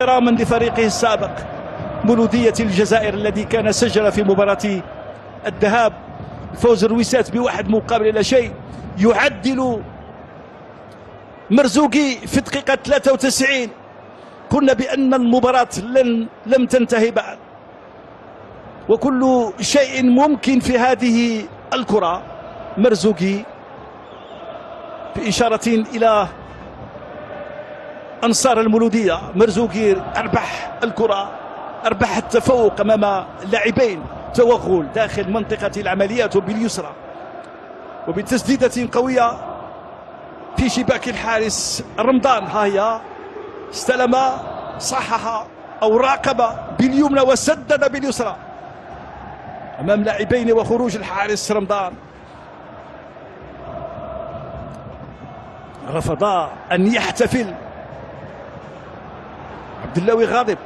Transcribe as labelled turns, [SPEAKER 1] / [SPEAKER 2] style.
[SPEAKER 1] احتراما لفريقه السابق مولودية الجزائر الذي كان سجل في مباراة الذهاب فوز الرويسات بواحد مقابل لا شيء. يعدل مرزوقي في الدقيقة 93. قلنا بأن المباراة لم تنتهي بعد، وكل شيء ممكن في هذه الكرة. مرزوقي بإشارة إلى أنصار المولودية، مرزوقي أربح الكرة، أربح التفوق أمام اللاعبين. توغل داخل منطقة العمليات وباليسرى وبتسديدة قوية في شباك الحارس رمضان. ها هي استلم، صحح أو راقب باليمنى وسدد باليسرى أمام لاعبين وخروج الحارس رمضان. رفض أن يحتفل عبد الله غاضب.